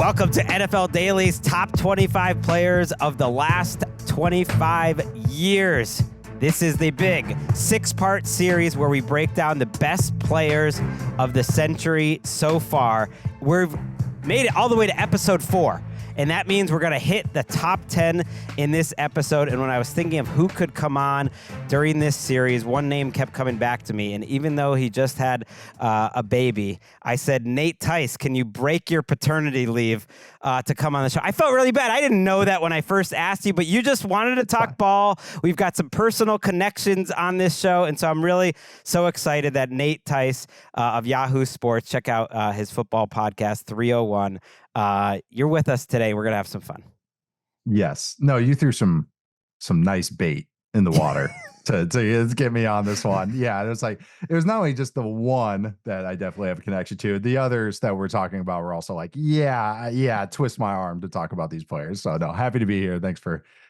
Welcome to NFL Daily's top 25 players of the last 25 years. This is the big 6-part series where we break down the best players of the century so far. We've made it all the way to episode 4. And that means we're going to hit the top 10 in this episode. And when I was thinking of who could come on during this series, one name kept coming back to me. And even though he just had a baby, I said, Nate Tice, can you break your paternity leave to come on the show? I felt really bad. I didn't know that when I first asked you, but you just wanted to talk ball. We've got some personal connections on this show. And so I'm really so excited that Nate Tice of Yahoo Sports, check out his football podcast, 301. You're with us today. We're going to have some fun. Yes. No, you threw some nice bait in the water to get me on this one. Yeah. It was not only just the one that I definitely have a connection to. The others that we're talking about were also like, yeah, twist my arm to talk about these players. So no, happy to be here.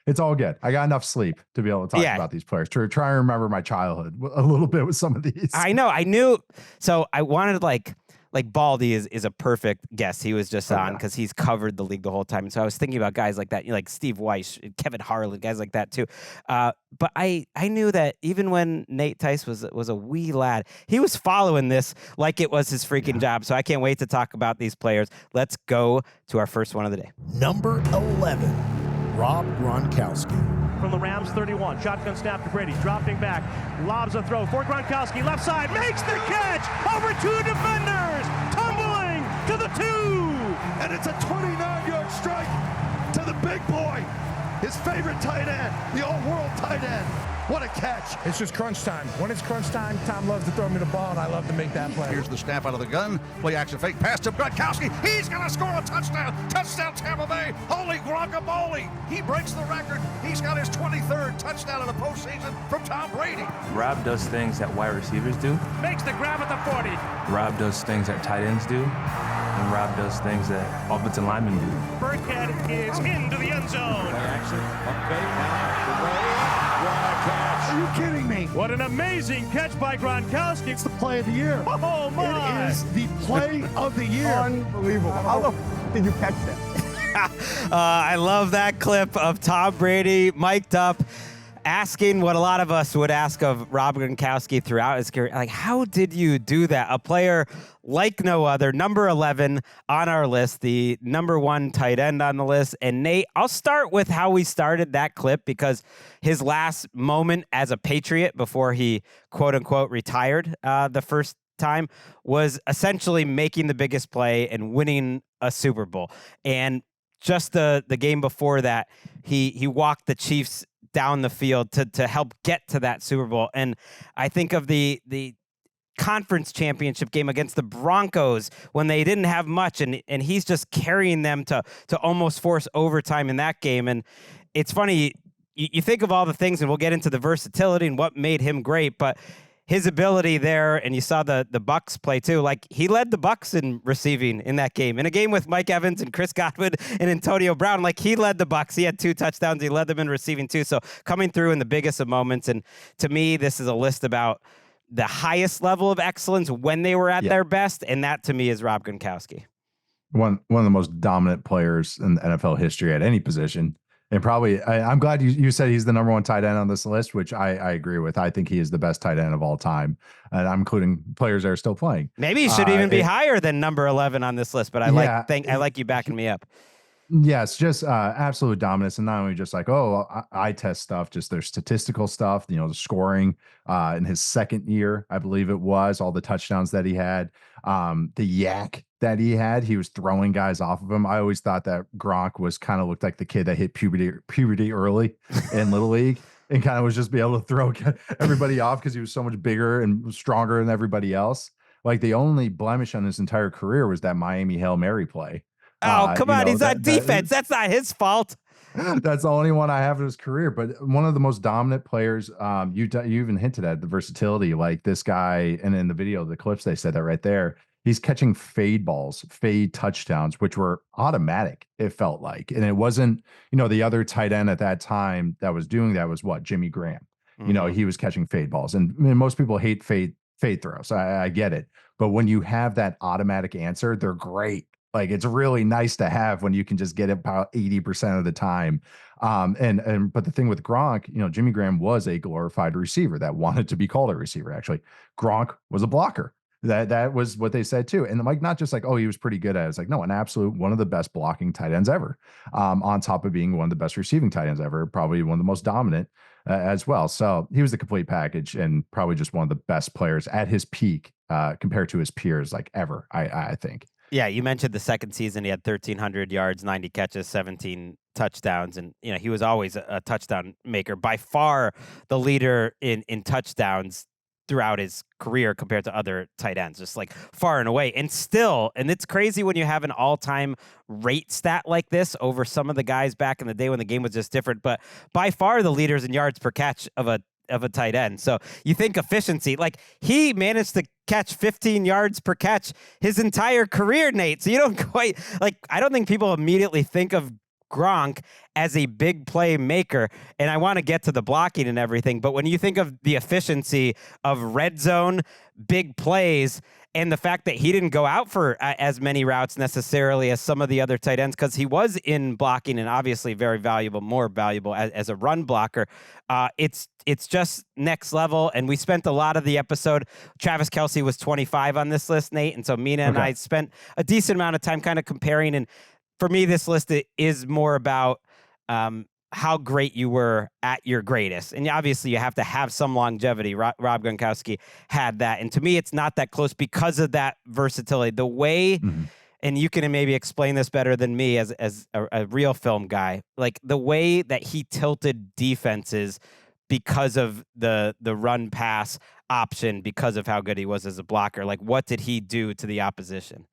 It's all good. I got enough sleep to be able to talk about these players. Try and remember my childhood a little bit with some of these. I know. I knew. So I wanted like Baldy is a perfect guest. He was just on because he's covered the league the whole time. And so I was thinking about guys like that, like Steve Wyche, Kevin Harlan, guys like that too. But I knew that even when Nate Tice was a wee lad, he was following this like it was his freaking job. So I can't wait to talk about these players. Let's go to our first one of the day. Number 11, Rob Gronkowski. From the Rams 31, shotgun snap to Brady, dropping back, lobs a throw for Gronkowski, left side, makes the catch over 2 defenders, tumbling to the 2. And it's a 29-yard strike to the big boy, his favorite tight end, the all-world tight end. What a catch. It's just crunch time. When it's crunch time, Tom loves to throw me the ball, and I love to make that play. Here's the snap out of the gun. Play action fake. Pass to Gronkowski. He's going to score a touchdown. Touchdown, Tampa Bay. Holy guacamole. He breaks the record. He's got his 23rd touchdown in the postseason from Tom Brady. Rob does things that wide receivers do. Makes the grab at the 40. Rob does things that tight ends do. And Rob does things that offensive linemen do. Burkhead is into the end zone. Play action. Are you kidding me? What an amazing catch by Gronkowski. It's the play of the year. Oh, my. It is the play of the year. Unbelievable. How the did you catch that? I love that clip of Tom Brady mic'd up, asking what a lot of us would ask of Rob Gronkowski throughout his career. Like, how did you do that? A player like no other, number 11 on our list, the number 1 tight end on the list. And Nate, I'll start with how we started that clip because his last moment as a Patriot before he, quote unquote, retired the first time was essentially making the biggest play and winning a Super Bowl. And just the game before that, he walked the Chiefs down the field to help get to that Super Bowl. And I think of the conference championship game against the Broncos when they didn't have much, and he's just carrying them to almost force overtime in that game. And it's funny, you think of all the things, and we'll get into the versatility and what made him great, but his ability there, and you saw the Bucs play too, like he led the Bucs in receiving in that game. In a game with Mike Evans and Chris Godwin and Antonio Brown, like he led the Bucs. He had 2 touchdowns. He led them in receiving too. So coming through in the biggest of moments. And to me, this is a list about the highest level of excellence when they were at their best. And that to me is Rob Gronkowski. One of the most dominant players in NFL history at any position. And probably, I'm glad you said he's the number 1 tight end on this list, which I agree with. I think he is the best tight end of all time. And I'm including players that are still playing. Maybe he should even be higher than number 11 on this list, but I like you backing me up. Yes, just absolute dominance. And not only just like, eye test stuff, just their statistical stuff, the scoring in his second year, I believe it was, all the touchdowns that he had, the yak that he had, he was throwing guys off of him. I always thought that Gronk was kind of looked like the kid that hit puberty early in Little League and kind of was just be able to throw everybody off because he was so much bigger and stronger than everybody else. Like the only blemish on his entire career was that Miami Hail Mary play. Oh, come on. He's on defense. That's not his fault. That's the only one I have in his career, but one of the most dominant players. You even hinted at the versatility, like this guy, and in the video, the clips, they said that right there. He's catching fade balls, fade touchdowns, which were automatic, it felt like. And it wasn't, the other tight end at that time that was doing that was Jimmy Graham. Mm-hmm. He was catching fade balls. And most people hate fade throws. I get it. But when you have that automatic answer, they're great. Like, it's really nice to have when you can just get it about 80% of the time. But the thing with Gronk, Jimmy Graham was a glorified receiver that wanted to be called a receiver. Actually, Gronk was a blocker. That was what they said too. And like, not just like, oh, he was pretty good at it. It's like, no, an absolute one of the best blocking tight ends ever. On top of being one of the best receiving tight ends ever, probably one of the most dominant as well. So he was the complete package and probably just one of the best players at his peak compared to his peers, like ever, I think. Yeah, you mentioned the second season. He had 1,300 yards, 90 catches, 17 touchdowns, and he was always a touchdown maker. By far, the leader in touchdowns throughout his career compared to other tight ends, just like far and away. And still, and it's crazy when you have an all-time rate stat like this over some of the guys back in the day when the game was just different. But by far, the leaders in yards per catch of a tight end. So you think efficiency, like he managed to catch 15 yards per catch his entire career, Nate. So you don't quite, like, I don't think people immediately think of Gronk as a big play maker. And I want to get to the blocking and everything. But when you think of the efficiency of red zone, big plays, and the fact that he didn't go out for as many routes necessarily as some of the other tight ends, because he was in blocking and obviously very valuable, more valuable as a run blocker. It's just next level. And we spent a lot of the episode. Travis Kelce was 25 on this list, Nate. And so Mina and I spent a decent amount of time kind of comparing. And for me, this list is more about how great you were at your greatest. And obviously you have to have some longevity. Rob Gronkowski had that. And to me, it's not that close because of that versatility. The way, and you can maybe explain this better than me as a real film guy, like the way that he tilted defenses because of the run pass option, because of how good he was as a blocker. Like, what did he do to the opposition?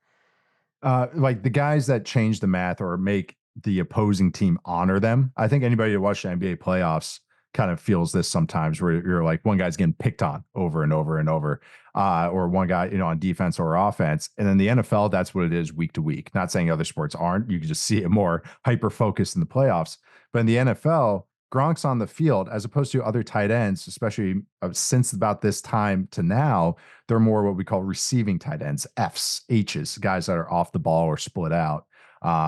Like the guys that change the math or make the opposing team honor them. I think anybody who watched the NBA playoffs kind of feels this sometimes, where you're like, one guy's getting picked on over and over and over, or one guy, on defense or offense. And then the NFL, that's what it is week to week. Not saying other sports aren't. You can just see it more hyper focused in the playoffs. But in the NFL, Gronk's on the field as opposed to other tight ends, especially since about this time to now. They're more what we call receiving tight ends, Fs, Hs, guys that are off the ball or split out.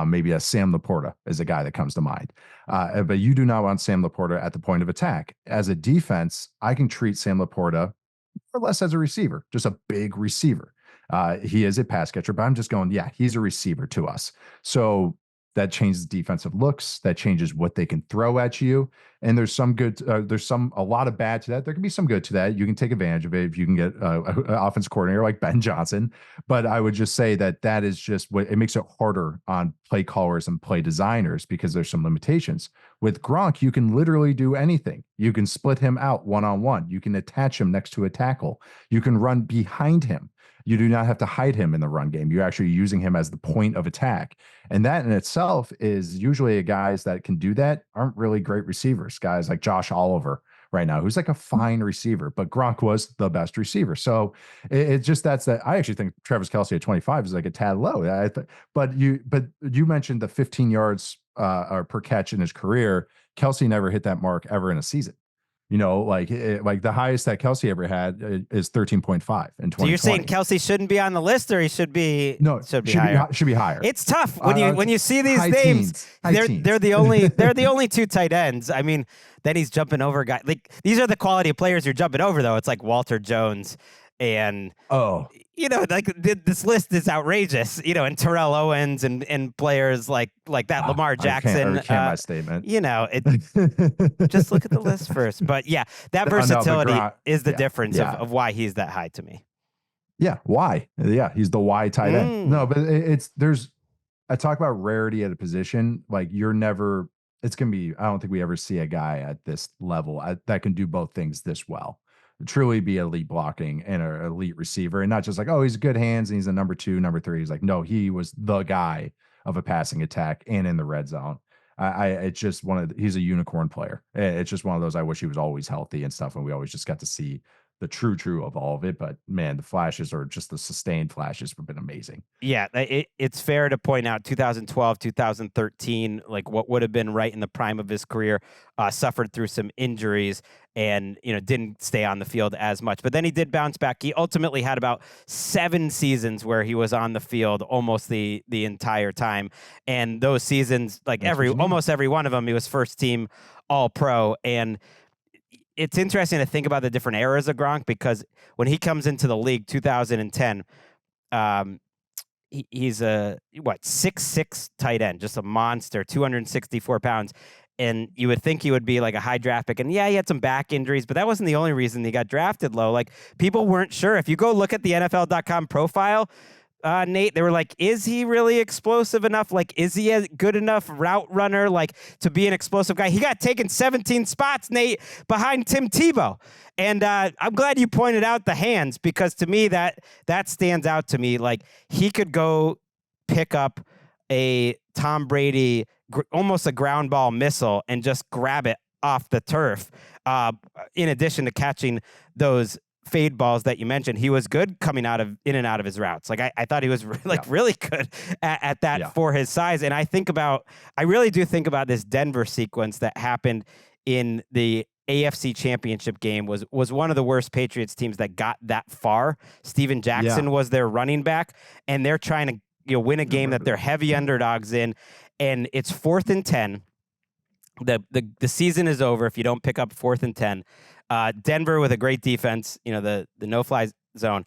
Maybe a Sam Laporta is a guy that comes to mind. But you do not want Sam Laporta at the point of attack. As a defense, I can treat Sam Laporta more or less as a receiver, just a big receiver. He is a pass catcher, but I'm just going, yeah, he's a receiver to us. So that changes defensive looks. That changes what they can throw at you. And there's some good, a lot of bad to that. There can be some good to that. You can take advantage of it if you can get an offense coordinator like Ben Johnson. But I would just say that is just what it makes it harder on play callers and play designers, because there's some limitations. With Gronk, you can literally do anything. You can split him out one-on-one. You can attach him next to a tackle. You can run behind him. You do not have to hide him in the run game. You're actually using him as the point of attack. And that in itself is usually guys that can do that aren't really great receivers. Guys like Josh Oliver right now, who's like a fine receiver, but Gronk was the best receiver. So it's just that's that. I actually think Travis Kelce at 25 is like a tad low. But you mentioned the 15 yards per catch in his career. Kelce never hit that mark ever in a season. Like the highest that Kelce ever had is 13.5 in 2020. So you're saying Kelce shouldn't be on the list, or he should be? No, should be higher. Should be higher. It's tough when you see these names. They're the only two tight ends. I mean, then he's jumping over guys. Like, these are the quality of players you're jumping over, though. It's like Walter Jones and this list is outrageous. And Terrell Owens and players like that, Lamar Jackson. I recant my statement. Just look at the list first. But yeah, that versatility is the difference of why he's that high to me. Yeah, why? Yeah, he's the Y tight end. No, but I talk about rarity at a position. Like, it's going to be, I don't think we ever see a guy at this level that can do both things this well. Truly be elite blocking and an elite receiver, and not just like, oh, he's good hands and he's a number 2, number 3. He's like, no, he was the guy of a passing attack and in the red zone. It's just he's a unicorn player. It's just one of those, I wish he was always healthy and stuff. And we always just got to see the true of all of it. But man, the flashes, or just the sustained flashes, have been amazing. Yeah, it's fair to point out 2012, 2013, like what would have been right in the prime of his career, suffered through some injuries and, didn't stay on the field as much. But then he did bounce back. He ultimately had about 7 seasons where he was on the field almost the entire time. And those seasons, like almost every one of them, he was first team All-Pro. And it's interesting to think about the different eras of Gronk, because when he comes into the league, 2010, he's a 6'6" tight end, just a monster, 264 pounds. And you would think he would be like a high draft pick. And yeah, he had some back injuries, but that wasn't the only reason he got drafted low. Like, people weren't sure. If you go look at the NFL.com profile, Nate, they were like, is he really explosive enough? Like, is he a good enough route runner, like, to be an explosive guy? He got taken 17 spots, Nate, behind Tim Tebow. And I'm glad you pointed out the hands, because to me, that stands out to me. Like, he could go pick up a Tom Brady, almost a ground ball missile, and just grab it off the turf. In addition to catching those fade balls that you mentioned, he was good coming in and out of his routes. Like, I thought he was really good at that for his size. And I really do think about this Denver sequence that happened in the AFC Championship game was one of the worst Patriots teams that got that far. Steven Jackson was their running back, and they're trying to win a game that they're heavy underdogs in, and it's 4th and 10. The season is over if you don't pick up 4th and 10. Denver, with a great defense, the no-fly zone,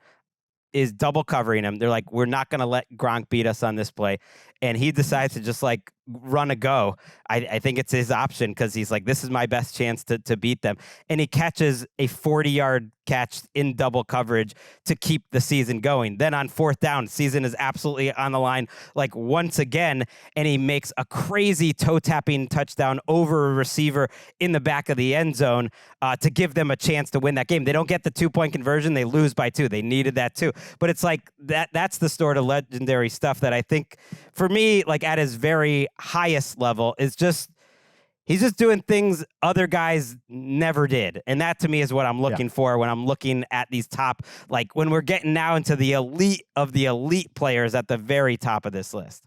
is double covering him. They're like, we're not going to let Gronk beat us on this play. And he decides to just like run a go. I think it's his option, because he's like, this is my best chance to beat them. And he catches a 40-yard catch in double coverage to keep the season going. Then on 4th down, season is absolutely on the line, like, once again, and he makes a crazy toe-tapping touchdown over a receiver in the back of the end zone to give them a chance to win that game. They don't get the 2-point conversion. They lose by 2. They needed that too. But it's like that's the sort of legendary stuff that I think, for me, like, at his very highest level, is just, he's just doing things other guys never did. And that, to me, is what I'm looking for when I'm looking at these top, like, when we're getting now into the elite of the elite players at the very top of this list.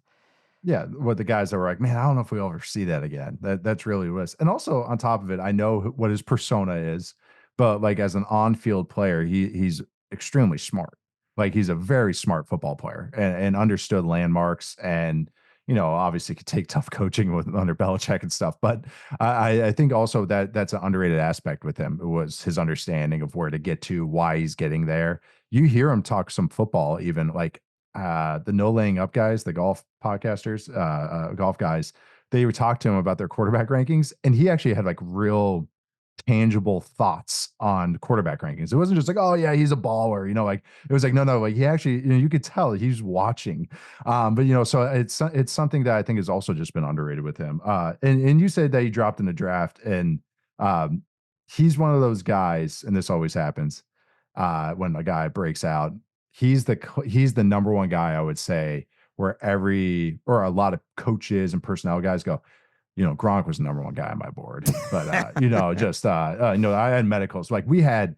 Yeah, what the guys that were like, man, I don't know if we'll ever see that again. That's really what it is. And also, on top of it, I know what his persona is, but like, as an on-field player, he's extremely smart. Like, he's a very smart football player, and understood landmarks, and obviously could take tough coaching under Belichick and stuff. But I think also that's an underrated aspect with him. It was his understanding of where to get to, why he's getting there. You hear him talk some football, even like the No Laying Up guys, the golf podcasters, golf guys. They would talk to him about their quarterback rankings, and he actually had like real tangible thoughts on quarterback rankings. It wasn't just like, oh yeah, he's a baller, like, it was like, no, like, he actually, you could tell he's watching. But so it's something that I think has also just been underrated with him. And you said that he dropped in the draft, and he's one of those guys, and this always happens when a guy breaks out. He's the number one guy, I would say, where a lot of coaches and personnel guys go, Gronk was the number one guy on my board, but I had medicals. Like, we had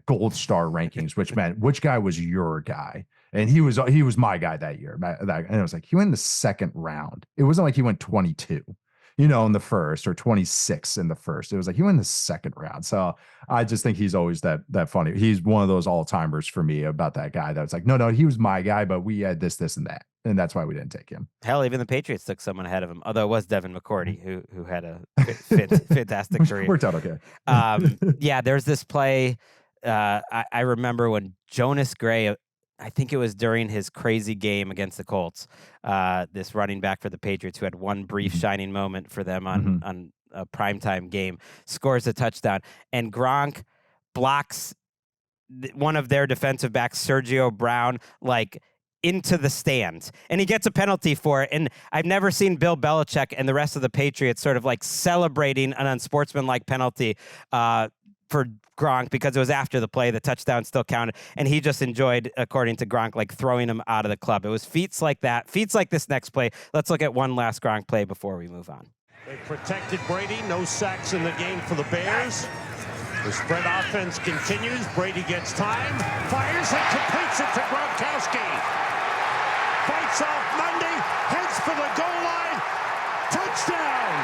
gold star rankings, which meant which guy was your guy, and he was my guy that year. And it was like, he went in the 2nd round. It wasn't like he went 22, in the first, or 26 in the first. It was like he went in the 2nd round. So I just think he's always that funny. He's one of those all-timers for me about that guy that's like, no, he was my guy, but we had this, and that. And that's why we didn't take him. Hell, even the Patriots took someone ahead of him. Although it was Devin McCourty, who had a fantastic career. Worked out okay. Yeah, there's this play. I remember when Jonas Gray, I think it was during his crazy game against the Colts, this running back for the Patriots, who had one brief shining moment for them on a primetime game, scores a touchdown. And Gronk blocks one of their defensive backs, Sergio Brown, like, into the stands, and he gets a penalty for it. And I've never seen Bill Belichick and the rest of the Patriots sort of like celebrating an unsportsmanlike penalty for Gronk, because it was after the play, the touchdown still counted, and he just enjoyed, according to Gronk, like throwing him out of the club. It was feats like that, feats like this next play. Let's look at one last Gronk play before we move on. They protected Brady. No sacks in the game for the Bears. The spread offense continues. Brady gets time, fires and completes it to Gronkowski. Fights off Monday, heads for the goal line. Touchdown!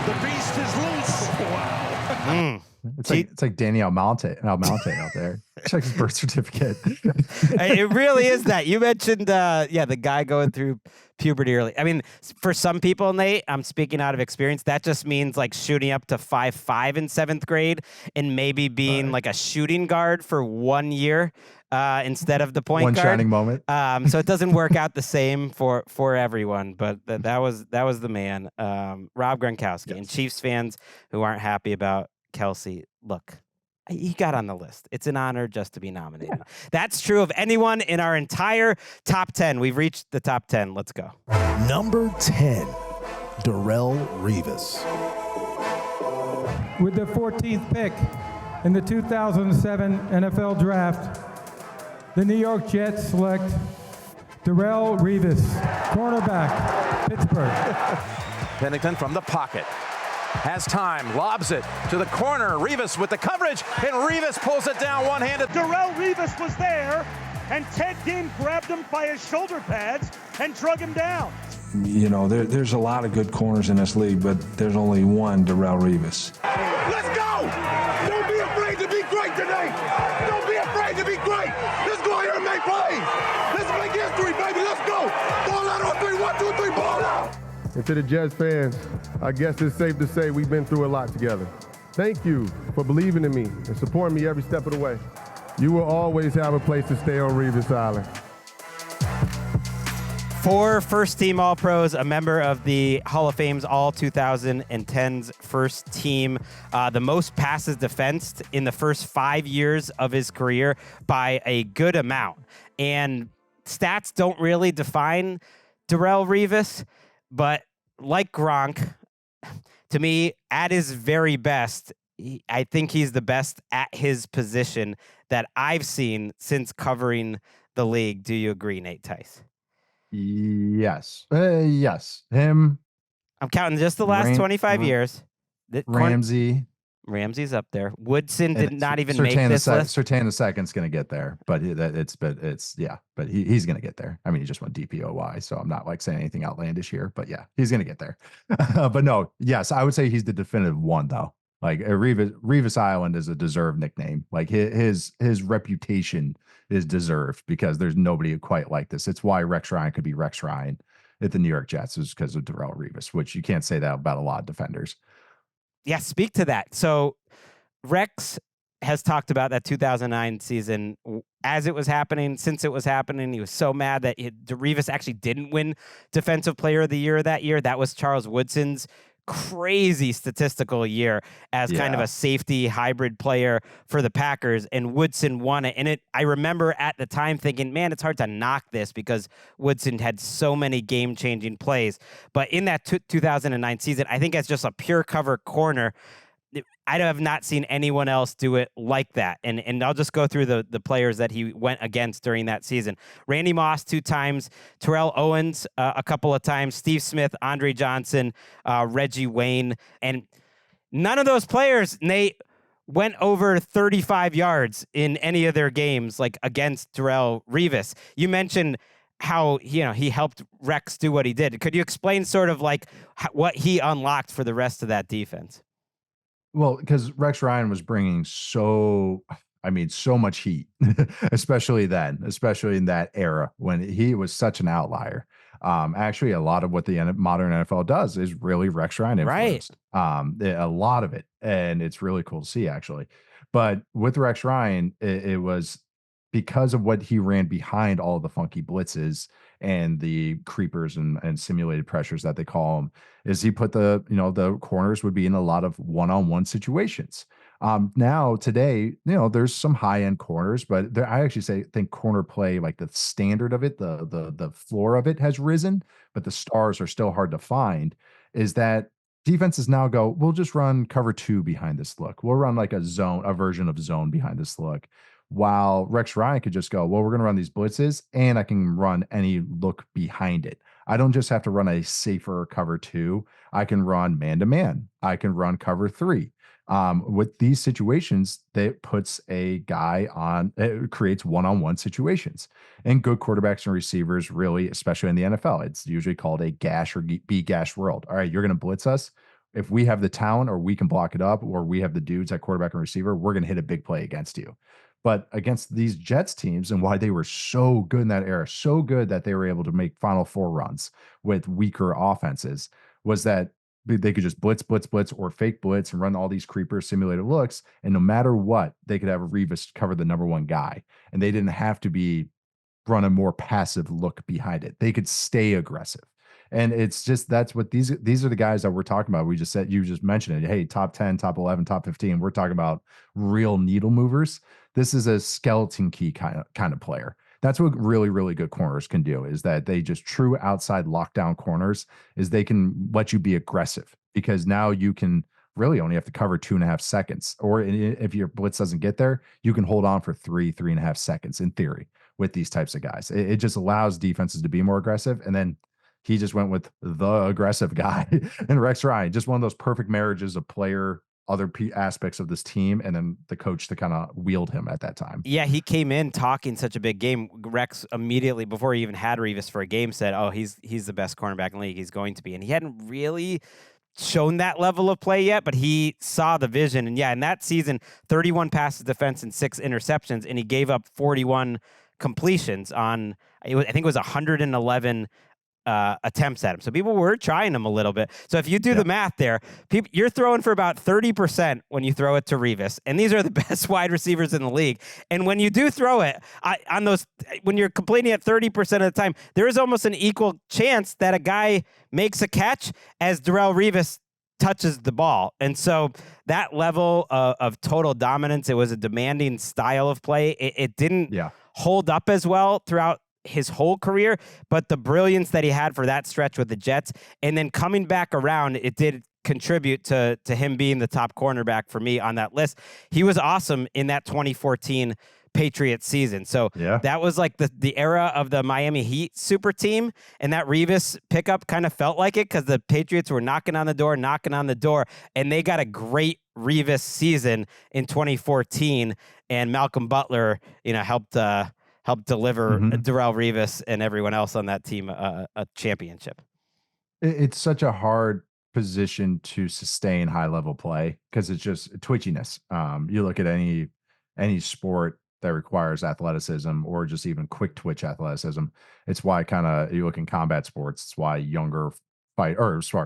The beast is loose. Wow. It's like Danny Almonte out there. Check his birth certificate. It really is that. You mentioned, the guy going through puberty early. I mean, for some people, Nate, I'm speaking out of experience, that just means like shooting up to 5'5" in 7th grade and maybe being like a shooting guard for 1 year instead of the point guard. One shining moment. So it doesn't work out the same for everyone, but that was the man, Rob Gronkowski. Yes. And Chiefs fans who aren't happy about Kelsey, look, he got on the list. It's an honor just to be nominated. Yeah. That's true of anyone in our entire top 10. We've reached the top 10. Let's go. Number 10, Darrelle Revis. With the 14th pick in the 2007 NFL Draft, the New York Jets select Darrelle Revis, cornerback, Pittsburgh. Pennington from the pocket. Has time, lobs it to the corner. Revis with the coverage, and Revis pulls it down one-handed. Darrelle Revis was there, and Ted Ginn grabbed him by his shoulder pads and drug him down. You know, there's a lot of good corners in this league, but there's only one Darrelle Revis. Let's go! Don't be afraid to be great today! Don't be afraid to be great! Let's go here and make plays! Let's make history, baby! Let's go! Ball out on 3, 1, 2, 3, ball out! And to the Jets fans, I guess it's safe to say we've been through a lot together. Thank you for believing in me and supporting me every step of the way. You will always have a place to stay on Revis Island. 4 first-team All-Pros, a member of the Hall of Fame's All-2010s first team, the most passes defensed in the first 5 years of his career by a good amount. And stats don't really define Darrelle Revis, but like Gronk, to me, at his very best, I think he's the best at his position that I've seen since covering the league. Do you agree, Nate Tice? Yes. Yes. Him. I'm counting just the last 25 years. Ramsey's up there. Woodson did not even make this list. Surtain the second's going to get there, but he's going to get there. I mean, he just won DPOY, so I'm not like saying anything outlandish here, but yeah, he's going to get there. But no, yes, I would say he's the definitive one though. Like Revis Island is a deserved nickname. Like his reputation is deserved because there's nobody quite like this. It's why Rex Ryan could be Rex Ryan at the New York Jets is because of Darrelle Revis, which you can't say that about a lot of defenders. Yeah, speak to that. So Rex has talked about that 2009 season as it was happening, since it was happening. He was so mad that Revis actually didn't win Defensive Player of the Year that year. That was Charles Woodson's crazy statistical year as kind of a safety hybrid player for the Packers, and Woodson won it. And I remember at the time thinking, man, it's hard to knock this because Woodson had so many game-changing plays. But in that 2009 season, I think as just a pure cover corner, I have not seen anyone else do it like that. And I'll just go through the players that he went against during that season. Randy Moss 2 times, Terrell Owens a couple of times, Steve Smith, Andre Johnson, Reggie Wayne. And none of those players, Nate, went over 35 yards in any of their games, like against Darrelle Revis. You mentioned how, he helped Rex do what he did. Could you explain sort of like what he unlocked for the rest of that defense? Well, because Rex Ryan was bringing so much heat, especially in that era when he was such an outlier. Actually, a lot of what the modern NFL does is really Rex Ryan influenced. Right. A lot of it, and it's really cool to see actually. But with Rex Ryan, it was because of what he ran behind all of the funky blitzes and the creepers and simulated pressures that they call them, is he put the corners would be in a lot of one-on-one situations. Now today, there's some high-end corners, but I actually think corner play, like the standard of it, the floor of it has risen, but the stars are still hard to find. Is that defenses now go, we'll just run cover 2 behind this look. We'll run like a version of zone behind this look. while Rex Ryan could just go, well, we're going to run these blitzes and I can run any look behind it. I don't just have to run a safer cover 2. I can run man-to-man. I can run cover 3. With these situations, that puts a guy on, it creates one-on-one situations. And good quarterbacks and receivers, really, especially in the NFL, it's usually called a gash or be gash world. All right, you're going to blitz us. If we have the talent or we can block it up or we have the dudes at quarterback and receiver, we're going to hit a big play against you. But against these Jets teams and why they were so good in that era, so good that they were able to make Final Four runs with weaker offenses, was that they could just blitz or fake blitz and run all these creeper simulated looks. And no matter what, they could have Revis cover the number 1 guy. And they didn't have to be run a more passive look behind it. They could stay aggressive. And it's just, that's what these are the guys that we're talking about. We just said, you just mentioned it. Hey, top 10, top 11, top 15. We're talking about real needle movers. This is a skeleton key kind of player. That's what really, really good corners can do, is that they just true outside lockdown corners, is they can let you be aggressive, because now you can really only have to cover 2.5 seconds. Or if your blitz doesn't get there, you can hold on for 3.5 seconds in theory with these types of guys. It just allows defenses to be more aggressive. And then he just went with the aggressive guy and Rex Ryan, just one of those perfect marriages of player, other aspects of this team, and then the coach to kind of wield him at that time. Yeah, he came in talking such a big game. Rex immediately, before he even had Revis for a game, said, oh, he's the best cornerback in the league. He's going to be. And he hadn't really shown that level of play yet, but he saw the vision. And yeah, in that season, 31 passes defense and 6 interceptions, and he gave up 41 completions on, I think it was 111 attempts at him. So people were trying him a little bit. So if you do the math there, you're throwing for about 30% when you throw it to Revis. And these are the best wide receivers in the league. And when you do throw it on those, when you're completing it 30% of the time, there is almost an equal chance that a guy makes a catch as Darrelle Revis touches the ball. And so that level of total dominance, it was a demanding style of play. It didn't hold up as well throughout his whole career, but the brilliance that he had for that stretch with the Jets and then coming back around, it did contribute to him being the top cornerback for me on that list. He was awesome in that 2014 Patriots season. So that was like the era of the Miami Heat super team, and that Revis pickup kind of felt like it, because the Patriots were knocking on the door, and they got a great Revis season in 2014, and Malcolm Butler, helped deliver Darrelle Revis and everyone else on that team a championship. It's such a hard position to sustain high level play, because it's just twitchiness. You look at any sport that requires athleticism or just even quick twitch athleticism. It's why you look in combat sports, it's why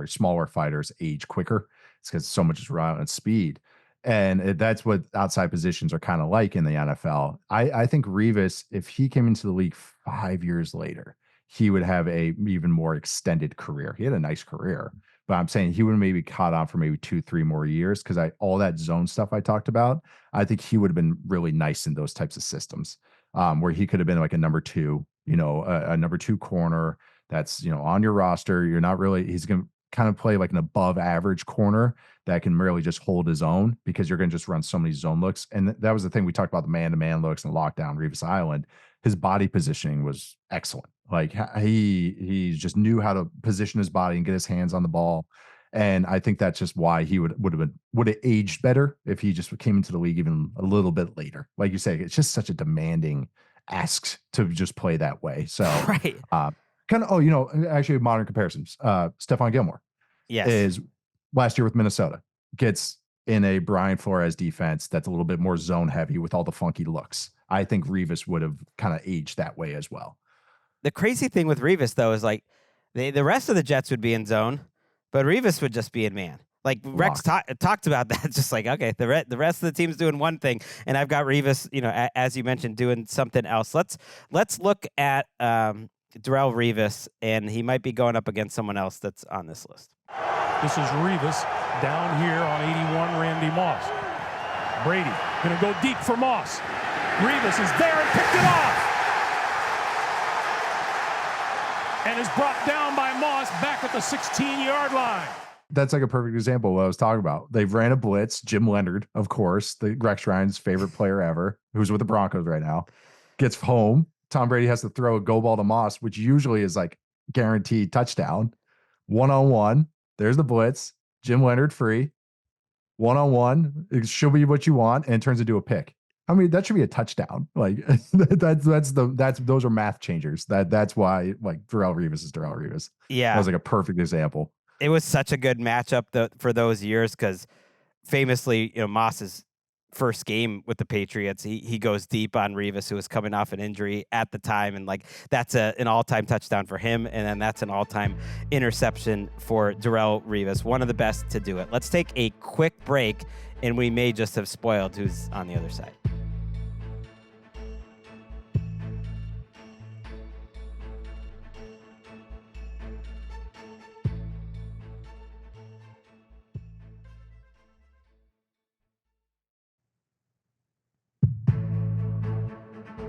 smaller fighters age quicker. It's because so much is around at speed. And that's what outside positions are kind of like in the NFL. I think Revis, if he came into the league 5 years later, he would have a even more extended career. He had a nice career, but I'm saying he would have maybe caught on for maybe 2-3 more years, because all that zone stuff I talked about, I think he would have been really nice in those types of systems, where he could have been like a number 2, a number 2 corner that's, on your roster. He's going to kind of play like an above average corner that can really just hold his own, because you're going to just run so many zone looks. And that was the thing we talked about, the man-to-man looks and lockdown Revis Island. His body positioning was excellent. Like he just knew how to position his body and get his hands on the ball. And I think that's just why he would have aged better if he just came into the league even a little bit later. Like you say, it's just such a demanding ask to just play that way. So actually modern comparisons. Stephon Gilmore is last year with Minnesota, gets in a Brian Flores defense that's a little bit more zone heavy with all the funky looks. I think Revis would have kind of aged that way as well. The crazy thing with Revis, though, is like the rest of the Jets would be in zone, but Revis would just be in man. Like Rex talked about that, just like, okay, the rest of the team's doing one thing, and I've got Revis, as you mentioned, doing something else. Let's look at Darrelle Revis, and he might be going up against someone else that's on this list. This is Revis down here on 81, Randy Moss. Brady going to go deep for Moss. Revis is there and picked it off. And is brought down by Moss back at the 16-yard line. That's like a perfect example of what I was talking about. They've ran a blitz. Jim Leonard, of course, the Rex Ryan's favorite player ever, who's with the Broncos right now, gets home. Tom Brady has to throw a go ball to Moss, which usually is like guaranteed touchdown. 1-on-1. There's the blitz. Jim Leonard free. 1-on-1. It should be what you want, and it turns into a pick. I mean, that should be a touchdown. Like those are math changers. That's why like Darrelle Revis is Darrelle Revis. Yeah, that was like a perfect example. It was such a good matchup for those years because famously, Moss's first game with the Patriots, he goes deep on Revis, who was coming off an injury at the time, and like that's an all-time touchdown for him, and then that's an all-time interception for Darrelle Revis, one of the best to do it. Let's take a quick break, and we may just have spoiled who's on the other side.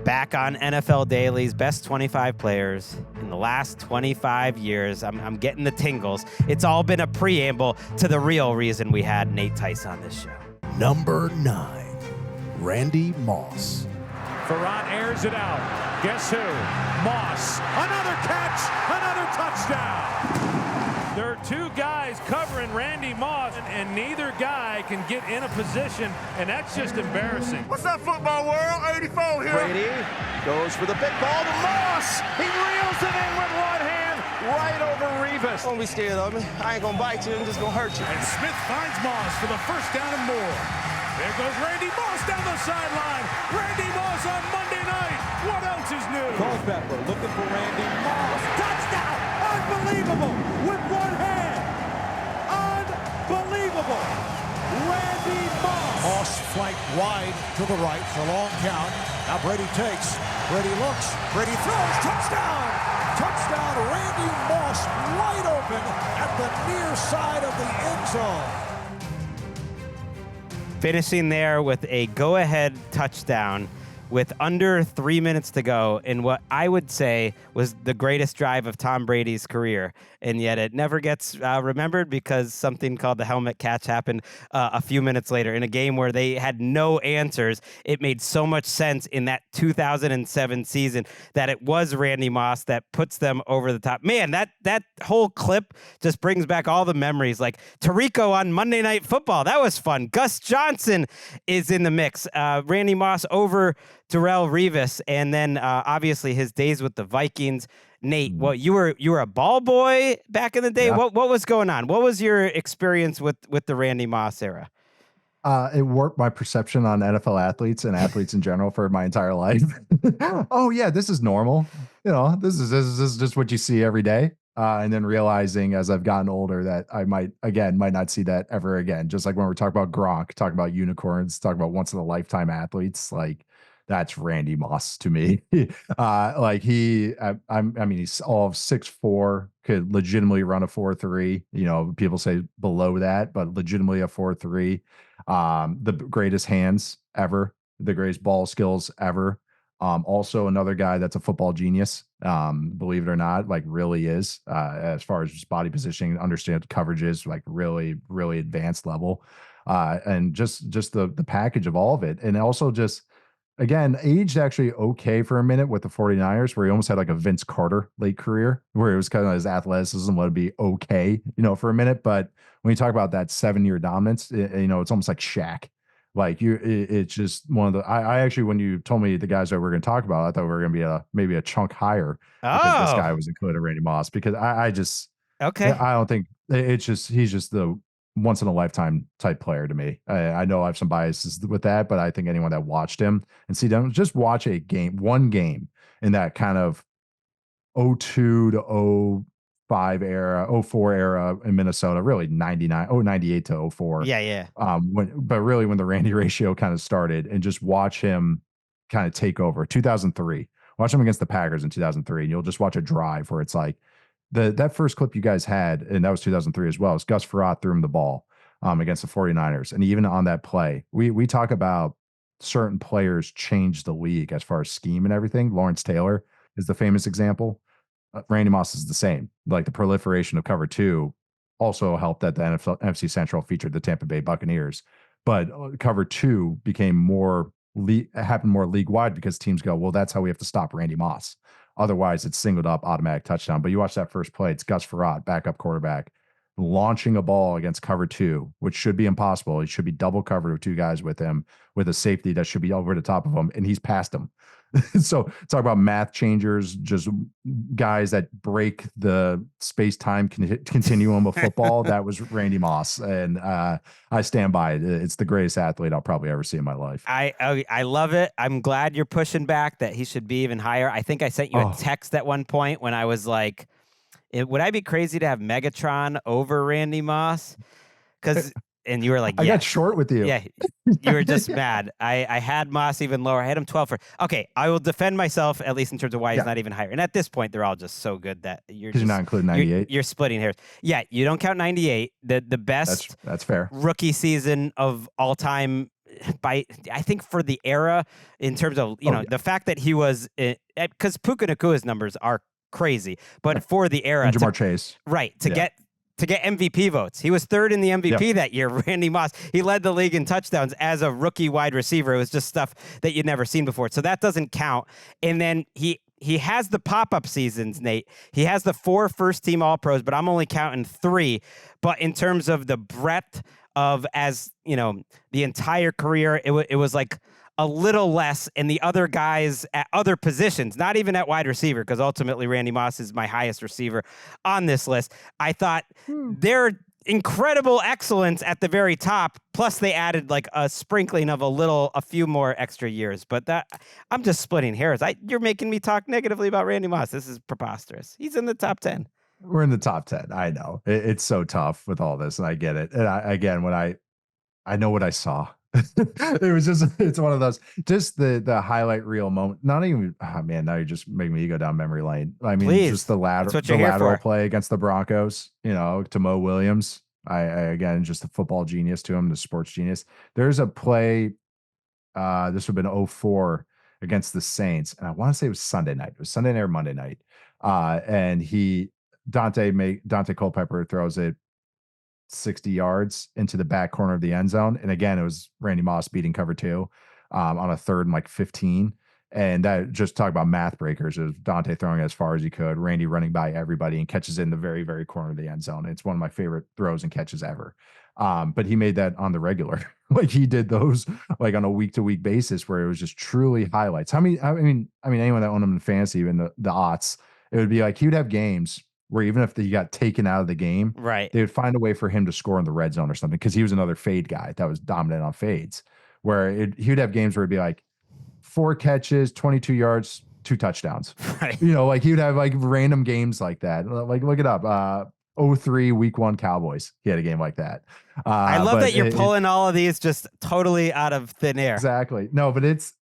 Back on NFL Daily's best 25 players in the last 25 years. I'm getting the tingles. It's all been a preamble to the real reason we had Nate Tice on this show. Number 9, Randy Moss. Ferran airs it out. Guess who? Moss. Another catch. Another touchdown. There are two guys covering Randy Moss, and neither guy can get in a position, and that's just embarrassing. What's up, football world? 84 here. Brady goes for the big ball to Moss. He reels it in with one hand right over Revis. Don't be scared of me. I ain't gonna bite you. I'm just gonna hurt you. And Smith finds Moss for the first down and more. There goes Randy Moss down the sideline. Randy Moss on Monday night. What else is new? Culpepper looking for Randy Moss. Touchdown! Unbelievable! With one hand. Unbelievable! Randy Moss. Moss flanked wide to the right for a long count. Now Brady takes. Brady looks. Brady throws. Touchdown! Touchdown! Randy Moss wide open at the near side of the end zone. Finishing there with a go-ahead touchdown with under 3 minutes to go in what I would say was the greatest drive of Tom Brady's career. And yet it never gets remembered because something called the helmet catch happened a few minutes later in a game where they had no answers. It made so much sense in that 2007 season that it was Randy Moss that puts them over the top. Man, that whole clip just brings back all the memories. Like Tirico on Monday Night Football. That was fun. Gus Johnson is in the mix. Randy Moss over Darrelle Revis, and then obviously his days with the Vikings. Nate, well, you were a ball boy back in the day. Yeah. What was going on? What was your experience with the Randy Moss era? It warped my perception on NFL athletes and athletes in general for my entire life. Oh yeah, this is normal. This is just what you see every day. And then realizing as I've gotten older that I might not see that ever again. Just like when we're talking about Gronk, talking about unicorns, talking about once in a lifetime athletes, like that's Randy Moss to me. He's all of 6'4", could legitimately run a 4.3. People say below that, but legitimately a 4.3. The greatest hands ever, the greatest ball skills ever. Also another guy that's a football genius, believe it or not, like really is, as far as just body positioning, understand coverages, like really, really advanced level. And just the package of all of it. And also just, again, aged actually okay for a minute with the 49ers, where he almost had like a Vince Carter late career, where it was kind of his athleticism would be okay, for a minute. But when you talk about that 7-year dominance, it's almost like Shaq. Like it's just one of the. I actually, when you told me the guys that we're going to talk about, I thought we were going to be maybe a chunk higher because this guy was included, Randy Moss. Because I don't think it's just he's just the once in a lifetime type player to me. I know I have some biases with that, but I think anyone that watched him and see them, just watch one game in that kind of 02 to 05 era, 04 era in Minnesota, really 98 to 04. Yeah. But really when the Randy ratio kind of started, and just watch him kind of take over 2003, watch him against the Packers in 2003. And you'll just watch a drive where it's like, that first clip you guys had, and that was 2003 as well, is Gus Frerotte threw him the ball against the 49ers. And even on that play, we talk about certain players change the league as far as scheme and everything. Lawrence Taylor is the famous example. Randy Moss is the same. Like the proliferation of cover two also helped that the NFC Central featured the Tampa Bay Buccaneers. But cover 2 became happened more league wide because teams go, well, that's how we have to stop Randy Moss. Otherwise, it's singled up automatic touchdown. But you watch that first play, it's Gus Frerotte, backup quarterback, launching a ball against cover 2, which should be impossible. He should be double covered with 2 guys with him, with a safety that should be over the top of him, and he's past him. So talk about math changers, just guys that break the space-time continuum of football. That was Randy Moss, and I stand by it. It's the greatest athlete I'll probably ever see in my life. I love it. I'm glad you're pushing back that he should be even higher. I think I sent you a text at one point when I was like, would I be crazy to have Megatron over Randy Moss? And you were like, I got short with you. Yeah, you were just mad. I had Moss even lower. I had him 12 for. Okay, I will defend myself, at least in terms of why he's not even higher. And at this point, they're all just so good that you're not including 98. You're splitting hairs. Yeah, you don't count 98. The best that's fair rookie season of all time. I think for the era, in terms of the fact that he was, because Puka Nakua's numbers are crazy, but for the era, and Jamar Chase, right, to get MVP votes. He was 3rd in the MVP that year. Randy Moss, he led the league in touchdowns as a rookie wide receiver. It was just stuff that you'd never seen before. So that doesn't count. And then he has the pop-up seasons, Nate. He has the 4 first-team All-Pros, but I'm only counting 3. But in terms of the breadth of, as the entire career, it was like a little less, and the other guys at other positions, not even at wide receiver, because ultimately Randy Moss is my highest receiver on this list. I thought their incredible excellence at the very top, plus they added like a sprinkling of a few more extra years. But that, I'm just splitting hairs. You're making me talk negatively about Randy Moss. This is preposterous. He's in the top 10. We're in the top 10. I know it's so tough with all this, and I get it. And I know what I saw. It's one of those, just the highlight reel moment. Not even, man, now you're just making me go down memory lane. I mean, Please. Just the lateral play against the Broncos, to Mo Williams. I again, just a football genius to him, the sports genius. There's a play, this would have been 04 against the Saints. And I want to say it was Sunday night. It was Sunday night or Monday night. And Dante Culpepper throws it 60 yards into the back corner of the end zone. And again, it was Randy Moss beating cover 2 on a 3rd and like 15. And that, just talk about math breakers, is Dante throwing it as far as he could, Randy running by everybody and catches it in the very, very corner of the end zone. It's one of my favorite throws and catches ever. But he made that on the regular. Like he did those like on a week-to-week basis where it was just truly highlights. I mean, anyone that owned him in fantasy, even the aughts, it would be like he would have games where even if he got taken out of the game, right, they would find a way for him to score in the red zone or something, because he was another fade guy that was dominant on fades, where he would have games where it'd be like 4 catches, 22 yards, 2 touchdowns. Right. Like he would have like random games like that. Like look it up. 03 week 1 Cowboys. He had a game like that. I love that you're pulling all of these just totally out of thin air. Exactly. No, but it's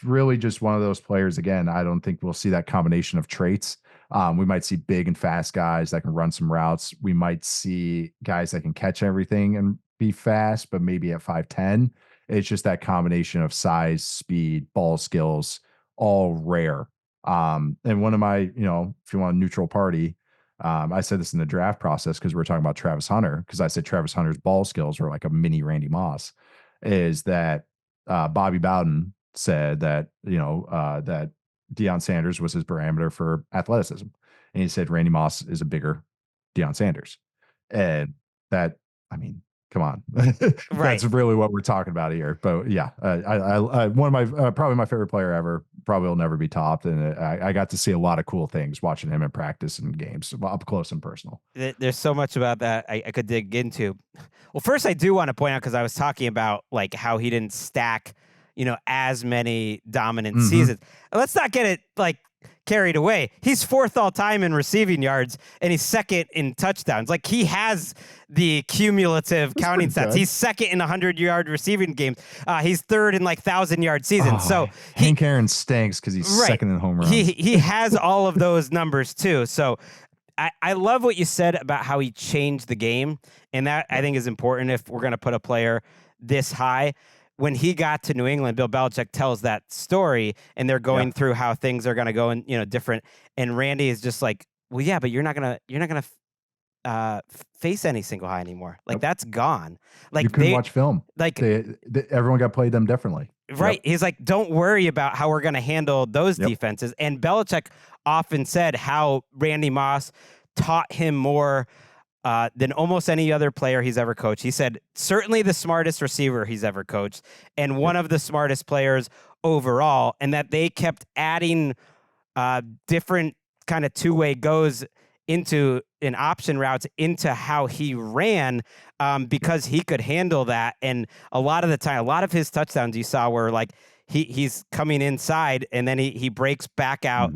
really just one of those players. Again, I don't think we'll see that combination of traits. We might see big and fast guys that can run some routes. We might see guys that can catch everything and be fast, but maybe at 5'10". It's just that combination of size, speed, ball skills, all rare. And one of my, if you want a neutral party, I said this in the draft process because we were talking about Travis Hunter, because I said Travis Hunter's ball skills were like a mini Randy Moss, is that Bobby Bowden said that, that Deion Sanders was his parameter for athleticism. And he said Randy Moss is a bigger Deion Sanders. And that, come on. Right. That's really what we're talking about here. But yeah, I one of my, probably my favorite player ever, probably will never be topped. And I got to see a lot of cool things watching him in practice and games up close and personal. There's so much about that I could dig into. Well, first I do want to point out, because I was talking about like how he didn't stack, as many dominant seasons. Let's not get it like carried away. He's 4th all time in receiving yards, and he's 2nd in touchdowns. Like he has the cumulative counting stats. He's 2nd in 100-yard receiving games. He's 3rd in like 1,000-yard seasons. So Hank Aaron stinks because he's 2nd in home runs. He has all of those numbers too. So I love what you said about how he changed the game, and that I think is important if we're going to put a player this high. When he got to New England, Bill Belichick tells that story, and they're going through how things are going to go in, different. And Randy is just like, well, yeah, but you're not gonna face any single high anymore. Like that's gone. Like you couldn't watch film. Like everyone got played them differently. Right. He's like, don't worry about how we're going to handle those defenses. And Belichick often said how Randy Moss taught him more than almost any other player he's ever coached. He said, certainly the smartest receiver he's ever coached and one of the smartest players overall, and that they kept adding different kind of two-way goes into an option routes into how he ran because he could handle that. And a lot of the time, a lot of his touchdowns you saw were like he's coming inside and then he breaks back out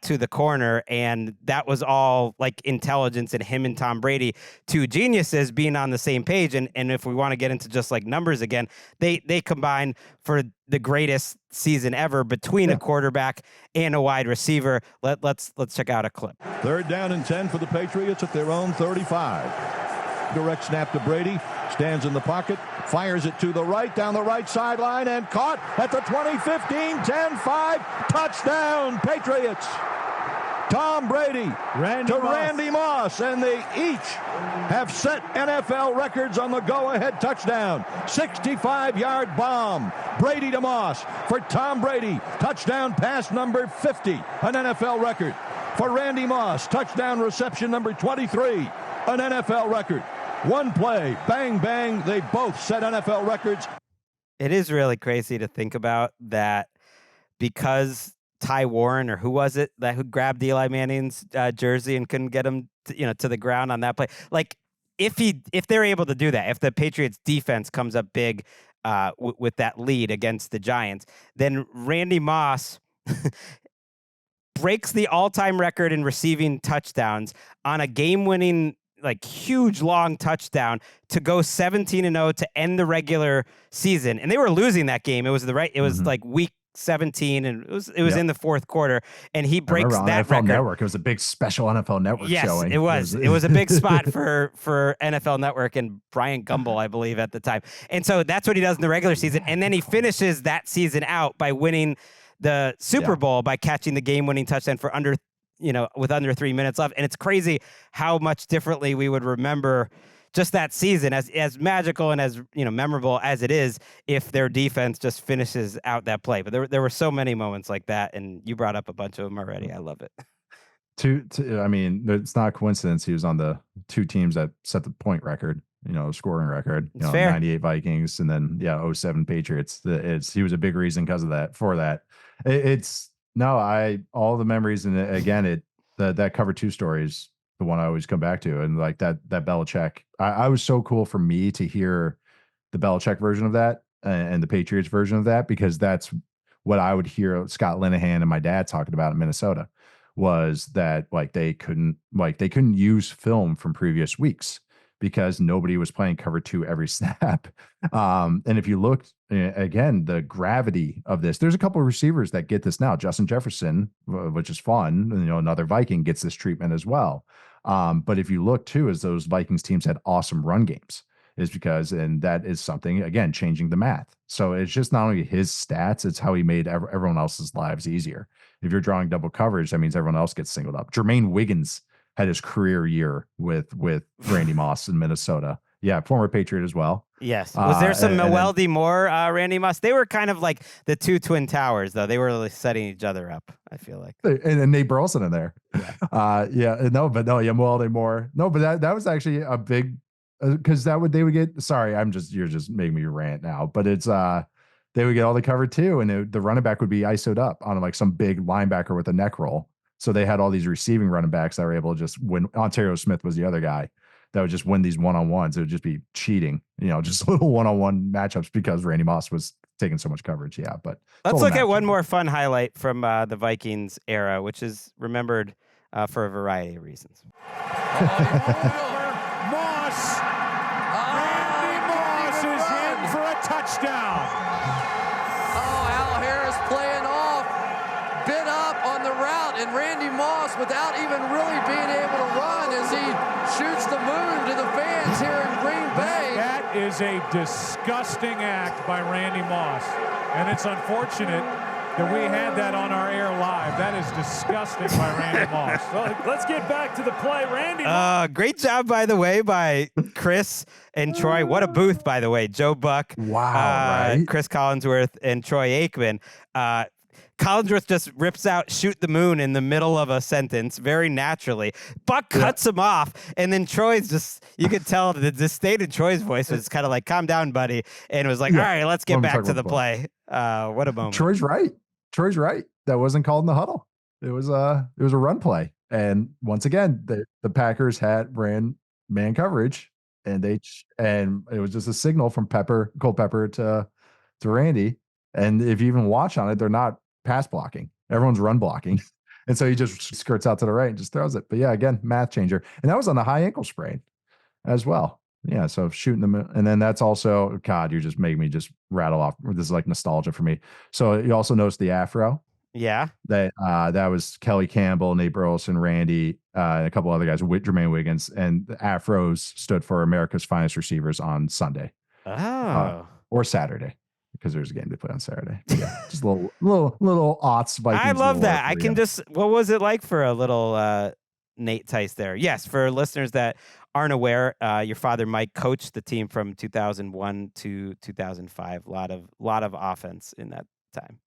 to the corner. And that was all like intelligence and him and Tom Brady, two geniuses being on the same page. And if we want to get into just like numbers again, they combine for the greatest season ever between a quarterback and a wide receiver. Let's check out a clip. 3rd down and 10 for the Patriots at their own 35. Direct snap to Brady. Stands in the pocket. Fires it to the right, down the right sideline, and caught at the 20-15, 10-5. Touchdown, Patriots. Tom Brady to Randy Moss, and they each have set NFL records on the go-ahead touchdown. 65-yard bomb. Brady to Moss for Tom Brady. Touchdown pass number 50, an NFL record. For Randy Moss, touchdown reception number 23, an NFL record. One play, bang, bang, they both set NFL records. It is really crazy to think about that because Ty Warren, or who was it that who grabbed Eli Manning's jersey and couldn't get him to the ground on that play. Like if they're able to do that, if the Patriots defense comes up big with that lead against the Giants, then Randy Moss breaks the all-time record in receiving touchdowns on a game-winning, like huge long touchdown to go 17-0 to end the regular season. And they were losing that game. It was like week 17 and it was in the fourth quarter, and he breaks that NFL record. Network. It was a big special NFL Network showing. It was a big spot for NFL Network and Brian Gumbel, I believe, at the time. And so that's what he does in the regular season. And then he finishes that season out by winning the Super Bowl by catching the game-winning touchdown for with under 3 minutes left. And it's crazy how much differently we would remember just that season, as magical and as memorable as it is, if their defense just finishes out that play. But there were so many moments like that, and you brought up a bunch of them already. I love it. I mean, it's not a coincidence he was on the two teams that set the point record, scoring record. 98 Vikings and then 07 Patriots. He was a big reason because of that. For that, all the memories, and again, that cover 2 stories. The one I always come back to, and like that Belichick, I was so cool for me to hear the Belichick version of that and the Patriots version of that, because that's what I would hear Scott Linehan and my dad talking about in Minnesota, was that they couldn't use film from previous weeks because nobody was playing cover 2 every snap. And if you look again, the gravity of this, there's a couple of receivers that get this now. Justin Jefferson, which is fun, another Viking, gets this treatment as well. But if you look too, as those Vikings teams had awesome run games, is because, and that is something, again, changing the math. So it's just not only his stats, it's how he made everyone else's lives easier. If you're drawing double coverage, that means everyone else gets singled up. Jermaine Wiggins had his career year with Randy Moss in Minnesota. Yeah, former Patriot as well. Yes. Was there some Weldy Moore, Randy Moss? They were kind of like the two twin towers, though. They were really setting each other up, I feel like. And Nate Burleson in there. Weldy Moore. No, but that was actually a big, because they would get, sorry, you're just making me rant now, but it's, they would get all the cover 2, and the running back would be ISO'd up on like some big linebacker with a neck roll. So they had all these receiving running backs that were able to just win. Ontario Smith was the other guy that would just win these one-on-ones. It would just be cheating, just little one-on-one matchups because Randy Moss was taking so much coverage. Yeah, but let's look at one more fun highlight from the Vikings era, which is remembered for a variety of reasons. Moss. Randy Moss is in for a touchdown. Al Harris playing off, bit up on the route, and Randy Moss, without even really being able to run, as he shoots the moon to the fans here in Green Bay. That is a disgusting act by Randy Moss, and it's unfortunate that we had that on our air live. That is disgusting by Randy Moss. Well, let's get back to the play. Randy Moss. Great job, by the way, by Chris and Troy. What a booth, by the way. Joe Buck, right? Chris Collinsworth, and Troy Aikman. Collinsworth just rips out "shoot the moon" in the middle of a sentence very naturally. Buck cuts him off, and then Troy's just, you could tell the disdain in Troy's voice was kind of like, calm down, buddy. And it was like, all right, let's get back to the play. What a moment. Troy's right. That wasn't called in the huddle. It was a run play. And once again, the Packers ran man coverage, and it was just a signal from Cole Pepper to Randy. And if you even watch on it, they're not pass blocking. Everyone's run blocking. And so he just skirts out to the right and just throws it. But yeah, again, math changer. And that was on the high ankle sprain as well. Yeah. So shooting them. And then that's also, God, you're just making me just rattle off. This is like nostalgia for me. So you also noticed the afro. Yeah. That was Kelly Campbell, Nate Burleson, Randy, and a couple other guys, Jermaine Wiggins. And the afros stood for America's finest receivers on Sunday. Or Saturday, because there's a game they play on Saturday. But yeah, just little aughts. Vikings I love that. I can you. just, what was it like for a little Nate Tice there? Yes, for listeners that aren't aware, your father Mike coached the team from 2001 to 2005. A lot of offense in that time.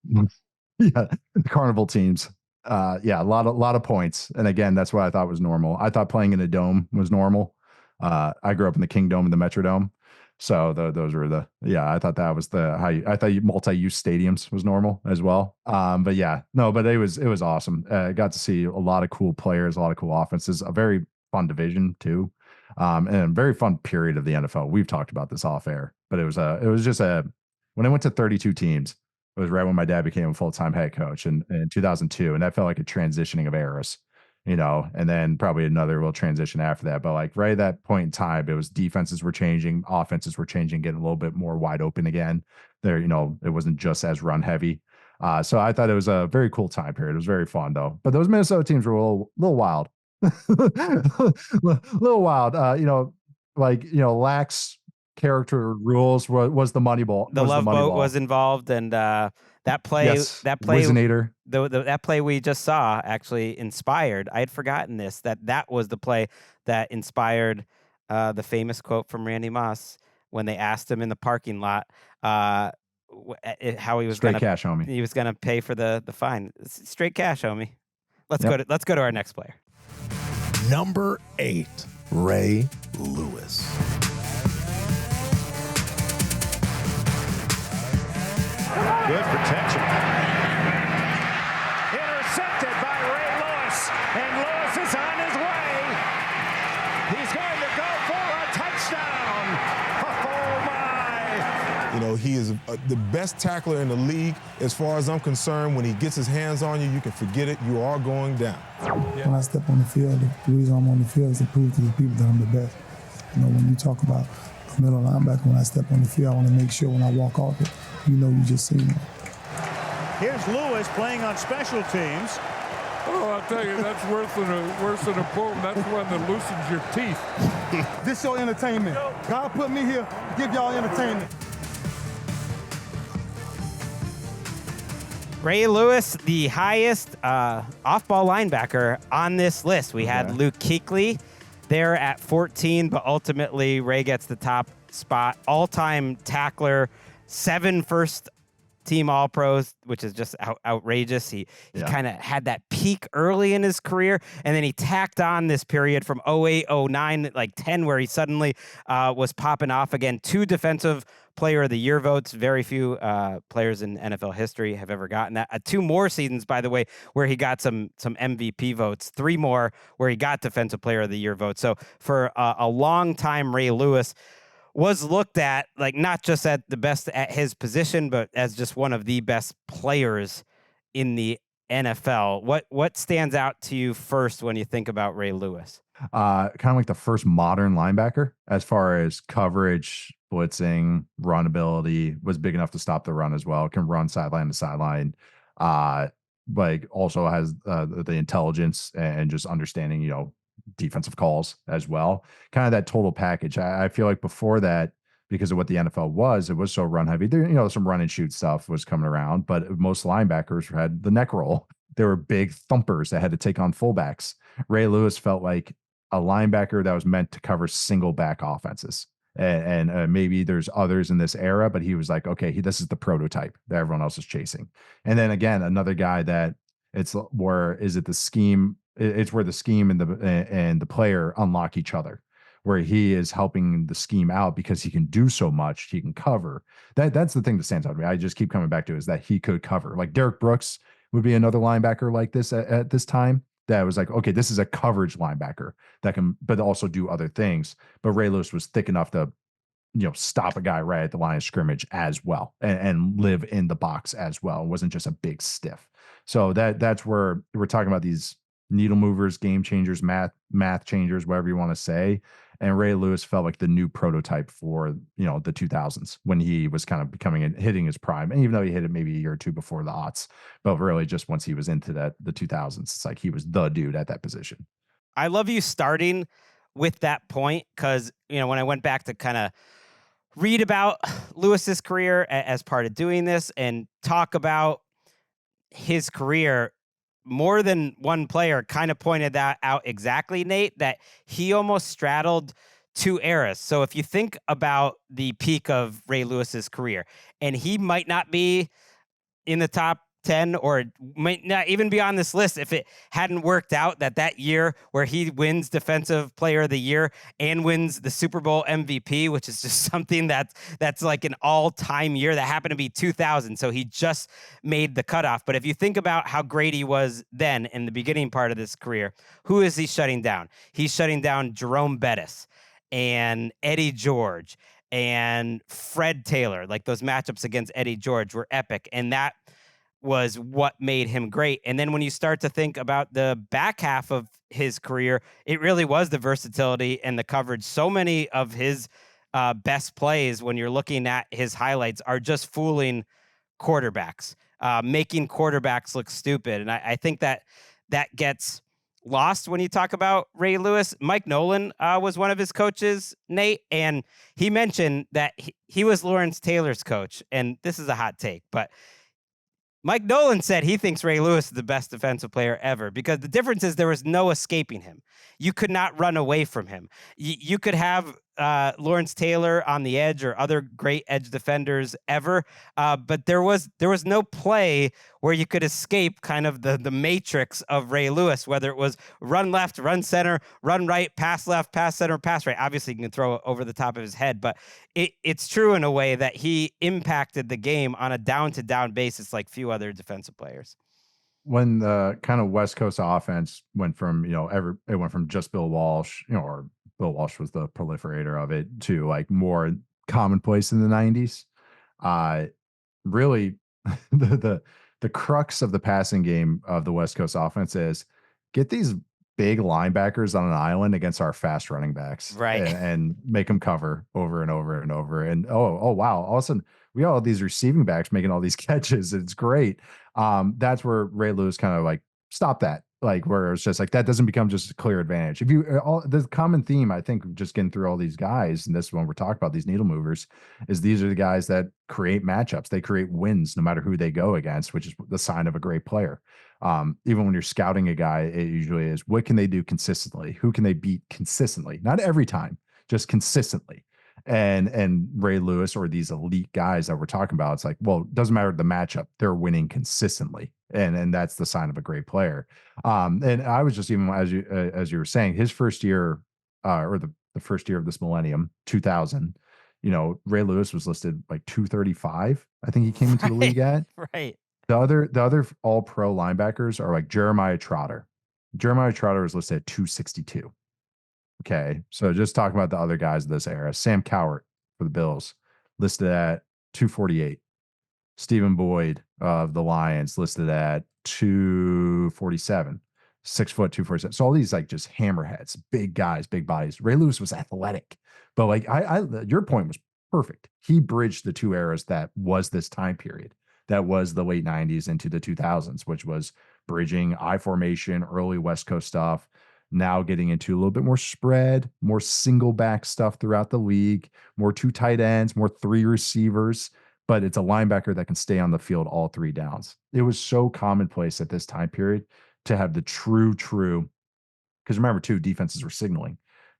Yeah, the carnival teams. Yeah, a lot of points. And again, that's what I thought was normal. I thought playing in a dome was normal. I grew up in the Kingdome and the Metrodome. So those were I thought that was I thought multi-use stadiums was normal as well. But yeah, no, but it was awesome. Got to see a lot of cool players, a lot of cool offenses, a very fun division too. And a very fun period of the NFL. We've talked about this off air, but it was when I went to 32 teams, it was right when my dad became a full-time head coach in 2002. And that felt like a transitioning of eras. And then probably another little transition after that. But like right at that point in time, it was defenses were changing, offenses were changing, getting a little bit more wide open again. There, it wasn't just as run heavy. So I thought it was a very cool time period. It was very fun though. But those Minnesota teams were a little wild, little wild. Lax character rules was the money ball. The Love Boat was involved, and that play, Wizinator. That play we just saw actually inspired. I had forgotten that was the play that inspired the famous quote from Randy Moss when they asked him in the parking lot how he was straight cash, homie. He was gonna pay for the fine. Straight cash, homie. Let's go to our next player. Number 8, Ray Lewis. Good protection. Intercepted by Ray Lewis, and Lewis is on his way. He's going to go for a touchdown. Oh, my. He is the best tackler in the league. As far as I'm concerned, when he gets his hands on you, you can forget it. You are going down. When I step on the field, the reason I'm on the field is to prove to the people that I'm the best. When you talk about a middle linebacker, when I step on the field, I want to make sure when I walk off it, you just seen me. Here's Lewis playing on special teams. Oh, I'll tell you, that's worse than a poem. That's one that loosens your teeth. This your entertainment. God put me here, give y'all entertainment. Ray Lewis, the highest off-ball linebacker on this list. We had Luke Kuechly there at 14, but ultimately Ray gets the top spot. All-time tackler, 7 first-team All-Pros, which is just outrageous. He kind of had that peak early in his career, and then he tacked on this period from 08, 09, like 10, where he suddenly was popping off again. 2 Defensive Player of the Year votes. Very few players in NFL history have ever gotten that. 2 more seasons, by the way, where he got some MVP votes. 3 more where he got Defensive Player of the Year votes. So for a long time, Ray Lewis was looked at like not just at the best at his position, but as just one of the best players in the NFL. What stands out to you first when you think about Ray Lewis? Kind of like the first modern linebacker as far as coverage, blitzing, run ability, was big enough to stop the run as well. Can run sideline to sideline. Like also has the intelligence and just understanding, defensive calls as well. Kind of that total package. I feel like before that, because of what the NFL was. It was so run heavy. There, some run and shoot stuff was coming around, but most linebackers had the neck roll. They were big thumpers that had to take on fullbacks. Ray Lewis felt like a linebacker that was meant to cover single back offenses. And maybe there's others in this era, but he was like, okay, this is the prototype that everyone else is chasing. And then again, another guy that it's where is it the scheme? It's where the scheme and the player unlock each other, where he is helping the scheme out because he can do so much. He can cover. That's the thing that stands out to me. I just keep coming back to is that he could cover. Like Derek Brooks would be another linebacker like this at this time. That was like, okay, this is a coverage linebacker that can, but also do other things. But Ray Lewis was thick enough to, stop a guy right at the line of scrimmage as well and live in the box as well. It wasn't just a big stiff. So that's where we're talking about these needle movers, game changers, math changers, whatever you want to say. And Ray Lewis felt like the new prototype for, the 2000s when he was kind of hitting his prime. And even though he hit it maybe a year or two before the aughts, but really just once he was into the 2000s, it's like he was the dude at that position. I love you starting with that point because, when I went back to kind of read about Lewis's career as part of doing this and talk about his career, more than one player kind of pointed that out exactly, Nate, that he almost straddled two eras. So if you think about the peak of Ray Lewis's career, and he might not be in the top 10 or might not even be on this list if it hadn't worked out that year where he wins Defensive Player of the Year and wins the Super Bowl MVP, which is just something that's like an all-time year that happened to be 2000. So he just made the cutoff. But if you think about how great he was then in the beginning part of this career, who is he shutting down? He's shutting down Jerome Bettis and Eddie George and Fred Taylor. Like those matchups against Eddie George were epic. And that was what made him great. And then when you start to think about the back half of his career, it really was the versatility and the coverage. So many of his best plays, when you're looking at his highlights, are just fooling quarterbacks, making quarterbacks look stupid. And I think that gets lost when you talk about Ray Lewis. Mike Nolan was one of his coaches, Nate, and he mentioned that he was Lawrence Taylor's coach. And this is a hot take, but Mike Nolan said he thinks Ray Lewis is the best defensive player ever because the difference is there was no escaping him. You could not run away from him. You could have Lawrence Taylor on the edge or other great edge defenders ever, but there was no play where you could escape kind of the matrix of Ray Lewis, whether it was run left, run center, run right, pass left, pass center, pass right. Obviously, you can throw it over the top of his head, but it's true in a way that he impacted the game on a down-to-down basis like few other defensive players. When the kind of West Coast offense went from, it went from just Bill Walsh, or Bill Walsh was the proliferator of it, to like more commonplace in the 90s. Really, the crux of the passing game of the West Coast offense is get these big linebackers on an island against our fast running backs, right, and make them cover over and over and over. And oh wow, all of a sudden we got all these receiving backs making all these catches. It's great. That's where Ray Lewis kind of like stopped that. Like where it's just like that doesn't become just a clear advantage. If you the common theme, I think, just getting through all these guys, and this one we're talking about, these needle movers, is these are the guys that create matchups. They create wins no matter who they go against, which is the sign of a great player. Even when you're scouting a guy, it usually is what can they do consistently? Who can they beat consistently? Not every time, just consistently. And Ray Lewis or these elite guys that we're talking about, it's like, well, it doesn't matter the matchup, they're winning consistently. And that's the sign of a great player. And I was just, even as you were saying, his first year, or the first year of this millennium, 2000, Ray Lewis was listed like 235. I think he came into the league at. Right. The other all pro linebackers are like Jeremiah Trotter. Jeremiah Trotter was listed at 262. Okay. So just talking about the other guys of this era, Sam Cowart for the Bills listed at 248. Stephen Boyd of the Lions listed at 247, 6 foot, 247. So all these like just hammerheads, big guys, big bodies. Ray Lewis was athletic, but like your point was perfect. He bridged the two eras that was this time period. That was the late 90s into the 2000s, which was bridging I formation, early West Coast stuff, now getting into a little bit more spread, more single back stuff throughout the league, more 2 tight ends, more 3 receivers, but it's a linebacker that can stay on the field all 3 downs. It was so commonplace at this time period to have the true, because remember too, defenses were signaling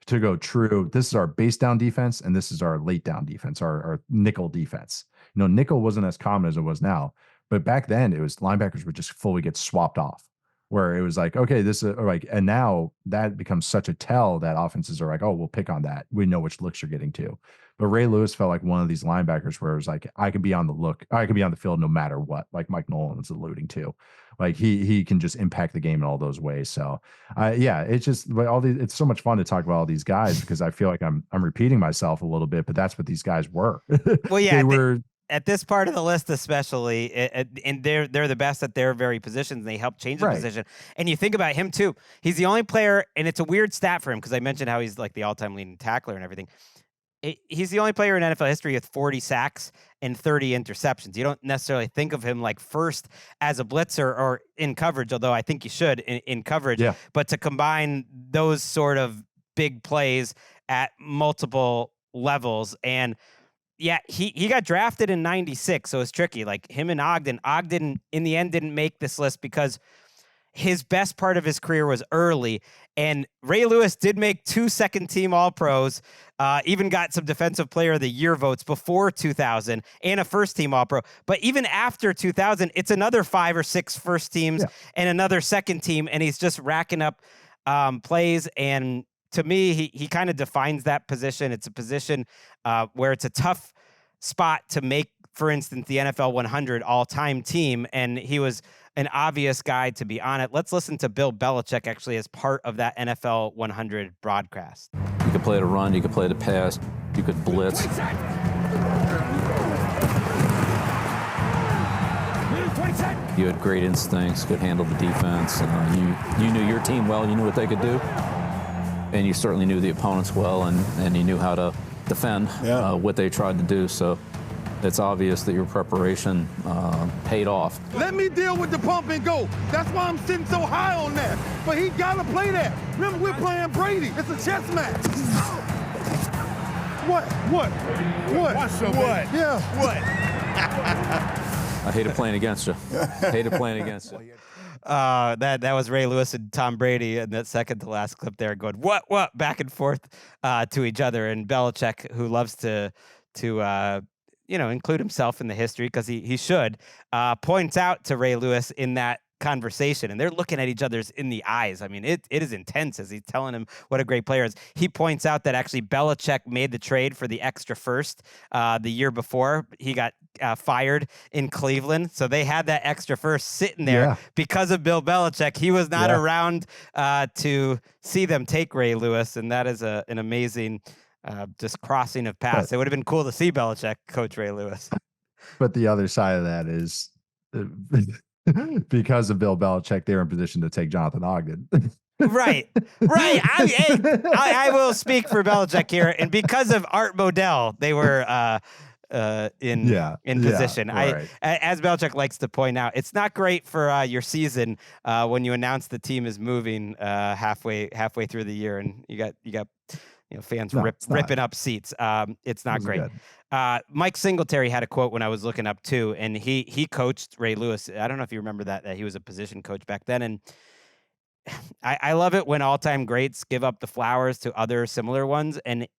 to go true. This is our base down defense, and this is our late down defense, our nickel defense. Nickel wasn't as common as it was now, but back then it was linebackers would just fully get swapped off, where it was like, okay, this is like, and now that becomes such a tell that offenses are like, oh, we'll pick on that. We know which looks you're getting to. But Ray Lewis felt like one of these linebackers where it was like, I could be on the field no matter what, like Mike Nolan was alluding to. Like he can just impact the game in all those ways. So it's just like it's so much fun to talk about all these guys because I feel like I'm repeating myself a little bit, but that's what these guys were. Well, yeah, they were at this part of the list, especially, and they're the best at their very positions. And they help change the position. And you think about him too. He's the only player, and it's a weird stat for him because I mentioned how he's like the all-time leading tackler and everything. He's the only player in NFL history with 40 sacks and 30 interceptions. You don't necessarily think of him like first as a blitzer or in coverage, although I think you should in coverage. Yeah. But to combine those sort of big plays at multiple levels, and yeah, he got drafted in 96, so it's tricky. Like him and Ogden in the end didn't make this list because his best part of his career was early, and Ray Lewis did make 2 second-team All-Pros, even got some Defensive Player of the Year votes before 2000, and a first-team All-Pro. But even after 2000, it's another 5 or 6 first teams and another second team, and he's just racking up plays. And to me, he kind of defines that position. It's a position where it's a tough spot to make, for instance, the NFL 100 all-time team, and he was an obvious guy to be on it. Let's listen to Bill Belichick actually as part of that NFL 100 broadcast. You could play the run, you could play the pass, you could blitz. You had great instincts, could handle the defense. You knew your team well, you knew what they could do. And you certainly knew the opponents well, and you knew how to defend what they tried to do. So it's obvious that your preparation paid off. Let me deal with the pump and go. That's why I'm sitting so high on that. But he gotta play that. Remember, we're playing Brady. It's a chess match. What? Yeah. I hated playing against you. That was Ray Lewis and Tom Brady in that second to last clip there going, what, back and forth to each other. And Belichick, who loves to include himself in the history because he should, points out to Ray Lewis in that conversation, and they're looking at each other's in the eyes. I mean, it is intense as he's telling him what a great player is. He points out that actually Belichick made the trade for the extra first the year before he got fired in Cleveland. So they had that extra first sitting there because of Bill Belichick. He was not around to see them take Ray Lewis, and that is an amazing just crossing of paths. It would have been cool to see Belichick coach Ray Lewis. But the other side of that is because of Bill Belichick, they're in position to take Jonathan Ogden. Right. I will speak for Belichick here, and because of Art Modell, they were in position. Right. As Belichick likes to point out, it's not great for your season when you announce the team is moving halfway through the year, and you got fans ripping up seats. It's not great. Mike Singletary had a quote when I was looking up too, and he coached Ray Lewis. I don't know if you remember that he was a position coach back then. And I love it when all-time greats give up the flowers to other similar ones. And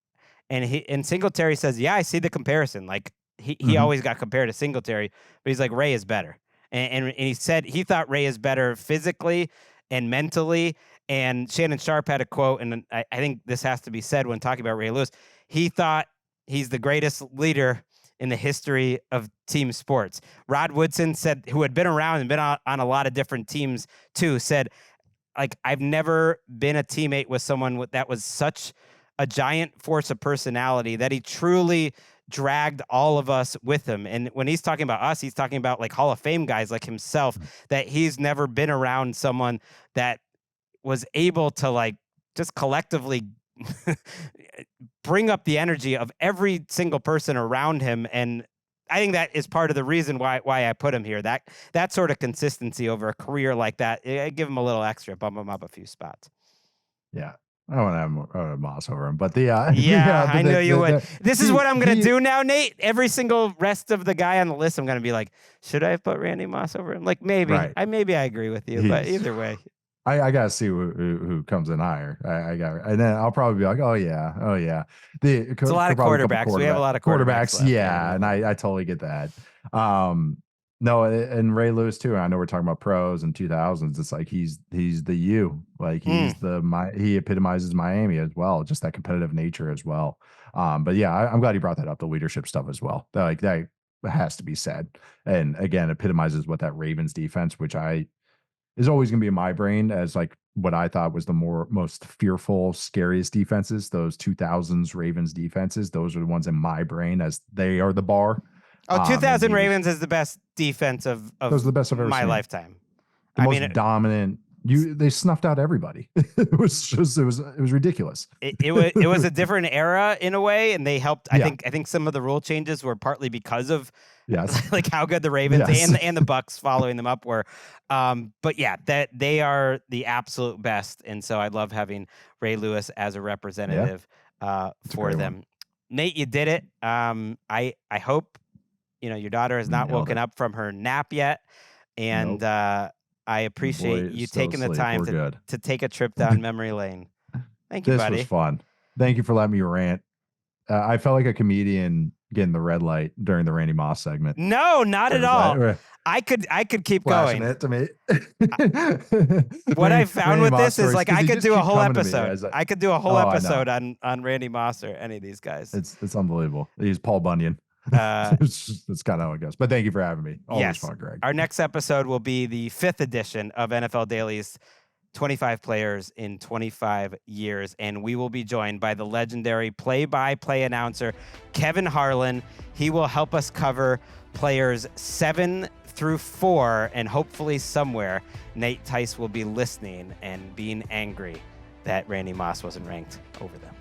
Singletary says, yeah, I see the comparison. Like he always got compared to Singletary, but he's like, Ray is better. And he said he thought Ray is better physically and mentally. And Shannon Sharp had a quote, and I think this has to be said when talking about Ray Lewis. He thought he's the greatest leader in the history of team sports. Rod Woodson said, who had been around and been on a lot of different teams too, said, like, I've never been a teammate with someone that was such a giant force of personality that he truly dragged all of us with him. And when he's talking about us, he's talking about like Hall of Fame guys like himself, that he's never been around someone that was able to like just collectively bring up the energy of every single person around him. And I think that is part of the reason why I put him here. That sort of consistency over a career like that, I give him a little extra, bump him up a few spots. Yeah. I want to have Moss over him, but I know you would. This is what I'm going to do now, Nate. Every single rest of the guy on the list, I'm going to be like, should I have put Randy Moss over him? Like maybe, Right. maybe I agree with you, but either way. I got to see who comes in higher. I got, and then I'll probably be like, oh yeah. It's a lot of quarterbacks. We have a lot of quarterbacks left. Yeah, and I totally get that. No, and Ray Lewis too. I know we're talking about pros and 2000s. It's like he's the U. Like he's he epitomizes Miami as well. Just that competitive nature as well. But yeah, I'm glad you brought that up. The leadership stuff as well. Like that has to be said. And again, epitomizes what that Ravens defense, which is always going to be in my brain as like what I thought was the most fearful, scariest defenses. Those 2000s Ravens defenses. Those are the ones in my brain as they are the bar. Oh, 2000 Ravens is the best defense of those are the best I've ever my seen. lifetime. The most dominant. They snuffed out everybody. it was ridiculous. It was a different era in a way, and they helped. I think some of the rule changes were partly because of like how good the Ravens and the Bucks following them up were. But yeah, that they are the absolute best, and so I love having Ray Lewis as a representative for them. One. Nate, you did it. I hope your daughter has not woken up from her nap yet, and I appreciate you taking the time to take a trip down memory lane. Thank you, buddy. This was fun. Thank you for letting me rant. I felt like a comedian getting the red light during the Randy Moss segment. No, not at all. I could keep going. It to me. What I found with this is like I could do a whole episode. I could do a whole episode on Randy Moss or any of these guys. It's unbelievable. He's Paul Bunyan. It's kind of how it goes. But thank you for having me. Always fun, Greg. Our next episode will be the 5th edition of NFL Daily's 25 Players in 25 Years, and we will be joined by the legendary play-by-play announcer Kevin Harlan. He will help us cover players 7 through 4, and hopefully somewhere Nate Tice will be listening and being angry that Randy Moss wasn't ranked over them.